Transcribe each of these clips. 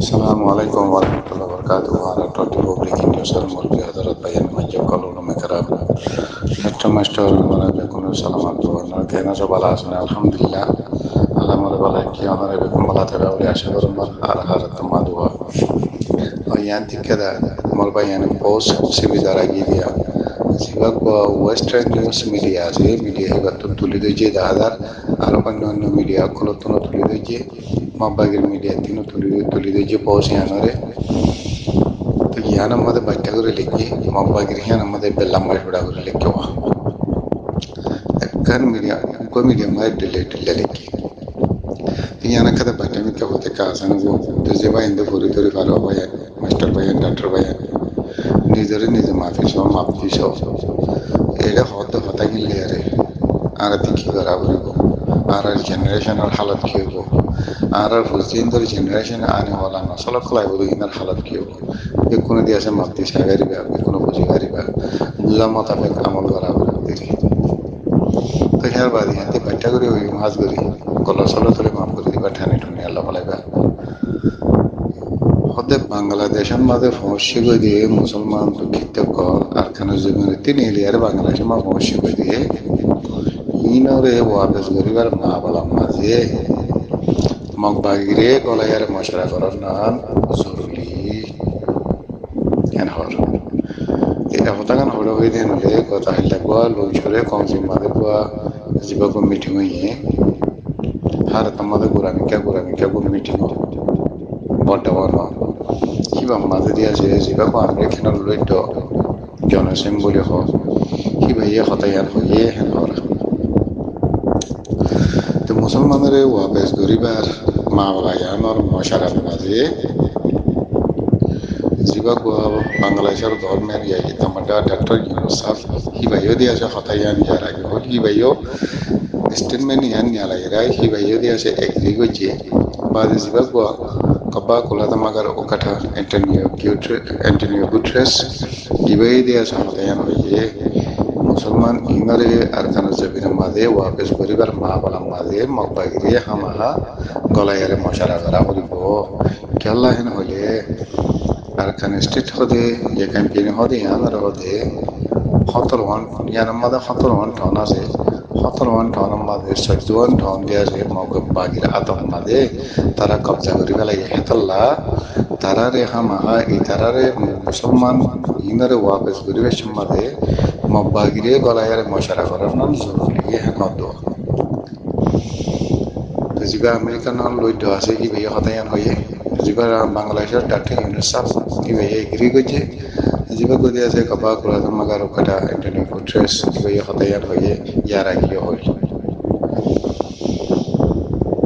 Assalamualaikum warahmatullahi wabarakatuh. Ara toti public news al mulki hadarat bayan majab kalulu mekarab. Netta master mana bekunu salamat na kena jabala asna alhamdulillah. Allah mara bala ki amara bekum bala tabe uli ashabar mar har har tamadwa. और यहाँ तक क्या मल बायान post सुविधा रखी दिया सिवा को वेस्टर्न न्यूज़ मीडिया से मीडिया ही बात तुली दोजे दाहदार आरोपन अन्य मीडिया खोलो तो न तुली दोजे माबागिर मीडिया तीनों तुली दोजे पोस्ट यहाँ रे तो यहाँ ना मधे बच्चा को लेके माबागिर यहाँ ना मधे बेल्ला मार बड़ा को लेके वाह कर मीडिया को मीडिया मार डिले लेके यहाँ ना कदा बच्चे में क्या होते कासन वो तो जब आइंदे पूरी तोरी फालो बाया मास्टर बाया डॉक्टर बाया निजरे निज माफी सो एड़ा होता कि ले रे आरती की बराबरी को आर जनरेशन और हालत की हो आर फुजिन दर जनरेशन आने वाला नस्ल खलाई वो इनर हालत की हो बेकुने दिया से माफी सागरी बा बेकुने बुझिगारी बा बुझा मुताबिक अमल बराबर तेरी तो यार बात यहाँ ते बच्चा करी हुई मास करी कलर सलो थोड़े माफ करी दिबा ठाने ठुने अल्लाह पलेगा होते बांग्लादेश मादे फौजी को दिए मुसलमान तो कितने कॉल अरकान ज़मीन तीन एलियर बांग्लादेश में फौजी को दिए इन्होंने वापस गरीबार माँ बाला माज़े मकबागिरे कोला यार मशरा करो नान ज़रूरी यान हर ये होता kan हर हुई दिन ले कोता हिला कोआ लोग छोरे कौन सी मादे कोआ जिबा को मीटिंग हुई है हर तमादे गुरामी क्या को मीटिंग हो বর্তমানে কিবা মাজেদি আছে যিবা কো আমরা এখানে লইত জনসেম বলি হ কিবা ইয়ে হতায়ার হইয়ে হেন হর তো মুসলমানের ওয়াবেস গরিবার মা বাগায়ানোর মশারার মাঝে যিবা কো বাংলাদেশের গভর্নমেন্ট ইয়ে তামাডা ডক্টর ইউনুসাফ কিবা ইয়ে দি আছে হতায়ান ইয়ার আগে হল কিবা ইয়ে স্টেটমেন্ট ইয়ান নিয়ালা ইরাই কিবা ইয়ে দি আছে এগ্রি গজে বাদে যিবা কো कब्बा कोला तमागर ओकटा एंटोनियो गुटरेस दिवाई दिया समझते हैं ये मुसलमान इंगरे अरकान जबीर मादे वापस परिवार माँ बाला मादे मकबागिरे हमाहा गलायारे मशारा करा हो दिबो क्या अल्लाह है ना होले अरकान स्टेट हो दे ये कैंपेन हो दे यहाँ ना हो दे हतरवान यार मादे हतरवान ठाना से हतरवान ठाना मादे सज्जुवान ठान दिया से मकबागिरे आतम मादे तारा कब्जा करी वाला ये है तल्ला तारा रे हमाहा इतारा रे मुसलमान इंगरे वापस गुरिवेश मादे मकबागिरे गलायारे मशारा करा नाम जरूरी ये है नदो तो जिबा अमेरिका नाम लोग दोसे की भैया हतायान होये जिबा बांग्लादेश डॉक्टर यूनुसाफ की भैया एग्री गजे जिबा को दिया से कबा कोला मगर ओकटा एंटोनियो गुटरेस की भैया हतायान होये यार आगे होय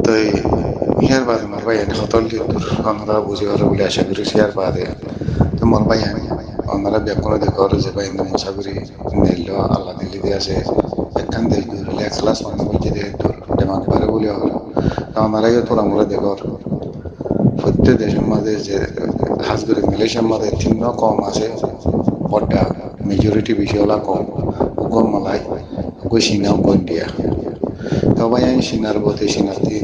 तो यार बाद मर भाई ने होटल के दूर हमरा बुझे और बोले आशा करी यार बाद है तो मर भाई हमरा बेकोन देखो और जे भाई ने मुसाफिरी नेलो अल्लाह दिल्ली दिया से एकन दे दूर रिलैक्स क्लास वन बुझे दे दूर दिमाग पर बोले और हमरा ये थोड़ा मोरा देखो फुत्ते देश में जे खास कर मलेशिया में तीन कम আছে বড়টা মেজরিটি বিশালা কম কম মালাই কো সিনা বন্ডিয়া তো ভাই সিনার বতে সিনাতি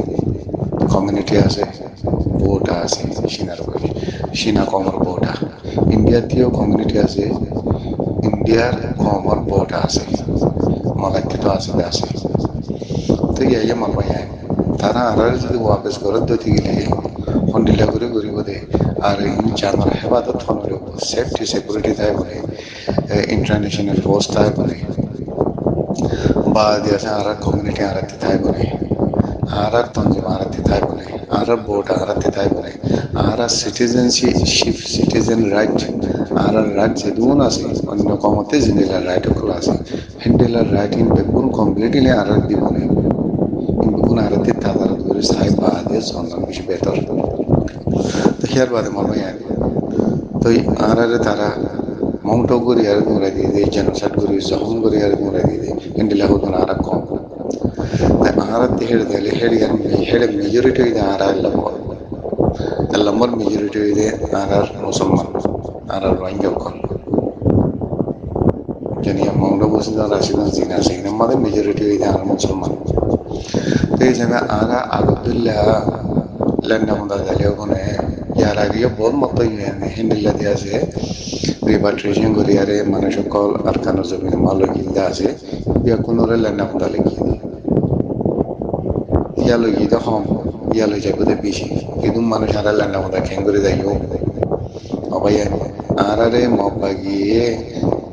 কমিউনিটি আছে বোটা আছে সিনার বতে সিনা কমর বোটা ইন্ডিয়াতেও কমিউনিটি আছে ইন্ডিয়ার কমর বোটা আছে মালাতে তো আছে তো ये मन भाई तारा आरार যদি वापस করে দিতে গেলে ফন্ডিলা করে গরিব দে আর इन जानवर হেফাজত হলো সেফটি সিকিউরিটি তাই বলে इंटरनेशनल फोर्स ताई बने बाद ऐसे आरक कम्युनिटी आरती ताई बने आरक तंजीम आरती ताई बने आरक बोर्ड आरती ताई बने आरक सिटीजनशिप सिटीजन राइट आरक राइट से दून आसे अन्य कमते जिंदगी राइट खुला से हिंदीला राइट इन बेकुन कम्प्लीटली ले आरक दी बने इन बेकुन आरती तादार दूर साइड बाद ये सोनम कुछ बेहतर तो यार बाद में यार तो आरक तारा माउंट ओगुरी यार मुरा दी दे जनसाइड गुरी जहम गुरी यार मुरा दी दे इंडिया को तो नारा कौन ते आरत हेड दे ले हेड यार हेड मेजॉरिटी दे आरा लंबर मेजॉरिटी दे आरा मुसलमान आरा रोहिंग्या को जनिया माउंट ओगुरी से राशिदान जीना सीने मादे मेजॉरिटी दे आरा मुसलमान तो ये जगह आरा अब्दुल्ला লেন্না মুন্দা জালিও কোনে ইয়ার আগেও বহুত মতো হিন্দিল্লা দিয়ে আছে রিপাট্রিয়েশন করি আরে মানুষ সকল আর কানো জমিন মাল গিলদা আছে বিয়া কোনোরে লেন্না মুন্দা লেগিয়ে দিই ইয়া লই তো কম ইয়া লই যাবো বেশি কিন্তু মানুষ আর লেন্না মুন্দা খেং করে যাইও অবাই আর আরে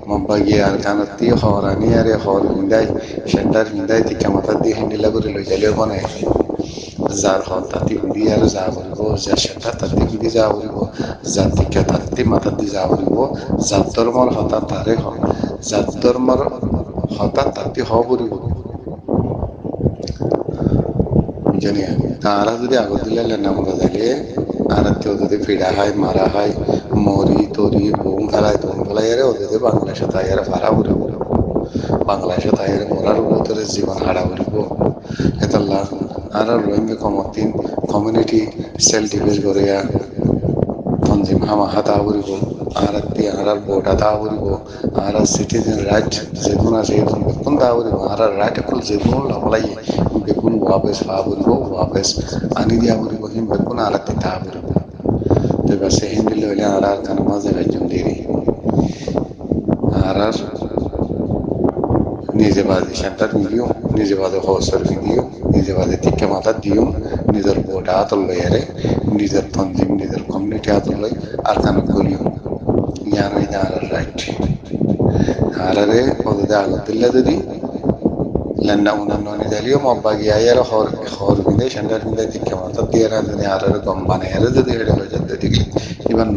মব্বাগিয়ে আর কানতি হরানি আরে হর হিন্দাই সেন্টার হিন্দাই টিকা মাথা দিয়ে হিন্দিলা করে লই যাইলেও কোনে যার হল তাতি হুদি আর যা বলিব যার সেটা তাতি হুদি যা বলিব যার টিকা তাতি মাথা দি যা বলিব যার ধর্মর হতা তারে হ যার ধর্মর হতা তাতি হ বলিব জানি তারা যদি আগত দিলে না মনে থাকে আর যদি ফিরা হয় মারা হয় মরি তরি বোম ফেলায় বোম ফেলাই আরে ওদের বাংলাদেশে তাই আর ফারা বলিব বাংলাদেশে তাই আর মরার উপরে জীবন হারা বলিব এতাল্লা আর রোহিঙ্গা কমিউনিটি সেল ডিভিজ করিয়া তঞ্জিম হামা হাতা বলিব আর ভোট হাতা বলিব আর সিটিজেন রাইট যেগুন আছে বেকুন দা বলিব আর রাইট একুল যেগুন লবলাই বেকুন ওয়াবেস হা বলিব ওয়াবেস আনি দিয়া বলিব হিম বেকুন আর তা বলিব তো বাসে হিন্দি লইলে আর কান মাঝে ভাইজন দিই আর নিজে বাদে সেন্টার দিও নিজে বাদে হসর দিও নিজে বাদে টিকা মাথা দিও নিজের ভোট হাতল লই আরে নিজের তঞ্জিম নিজের কমিউনিটি হাতল লই আর কান করিও ইয়ান ওই আর রাইট আর আরে ওদের আগত দিলে যদি লেন্ডা উনান্ন নিদালিও মব্বা গিয়া আর হর বিন্দে সেন্টার বিন্দে টিকা মাথা দিয়ে না যদি আর গম বানাই আর যদি হেডে লই যেতে দেখলি এবার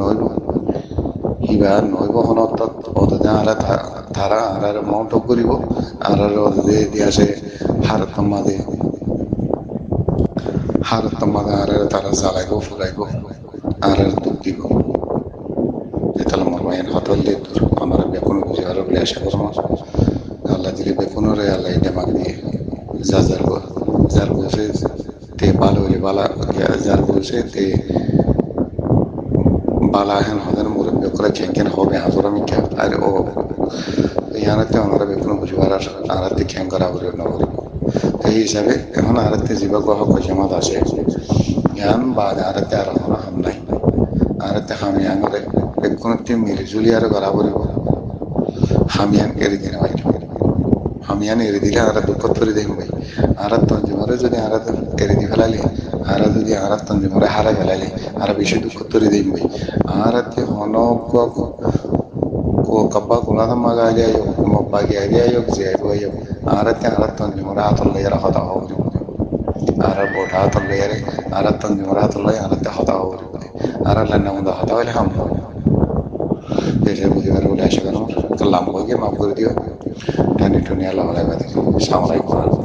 নইব হনত ওদের আর তারা আর মাউন্ট অফ করিব আর ওদের দিয়াছে হারতমাদে আর তারা জ্বালাইব ফুরাইব আর দুঃখ দিব এতাল মরমাইন হতল দিয়ে দূর আমার বেকুন বুঝে আরো বলে আশা করবো আল্লাহ দিলে বেকুনরে আল্লাহ ডেমাক দিয়ে যার বলছে তে ভালো হইলে বালা যার বলছে তে বালা হেন হদের মুরব্বী করে খেঙ্কেন হবে হাজর আমি খেয়ে আর ও ইয়ানাতে ওনারা বেকুন বুঝবার আরাতে খেং করা বলে না বলব এই হিসাবে এখন আরাতে জীবা গ্রহ কজামাত আছে জ্ঞান বা আরাতে আর হাম নাই আরাতে হামিয়ান বেকুনতে মিলিজুলি আর করা বলব হামিয়ান এড়ে দিন হয় হামিয়ান এড়ে দিলে আর দুঃখ করে দেখ ভাই আর তঞ্জিমরে যদি আর এড়ে দি ফেলালে আর যদি আর তঞ্জিমরে হারা ফেলালে আর বেশি দুঃখ করে দেখ ভাই আরাতে হনক কব্বা কুলাদ মাগালি আyo মব্বাগি আyo জিয়াইব আyo আরাতে আর তঞ্জিমরে হাতল লই আর হতা হবে আর বোট হাতল লই আর তঞ্জিমরে হাতল লই আরাতে হতা হবে আর লান্না মুন্দা হতা হইলে হাম দেশে বুঝিবার বলে আশা করো কাল্লাম বইকে মাফ করে দিও টানি টুনি আল্লাহ আলাইকুম আসসালামু আলাইকুম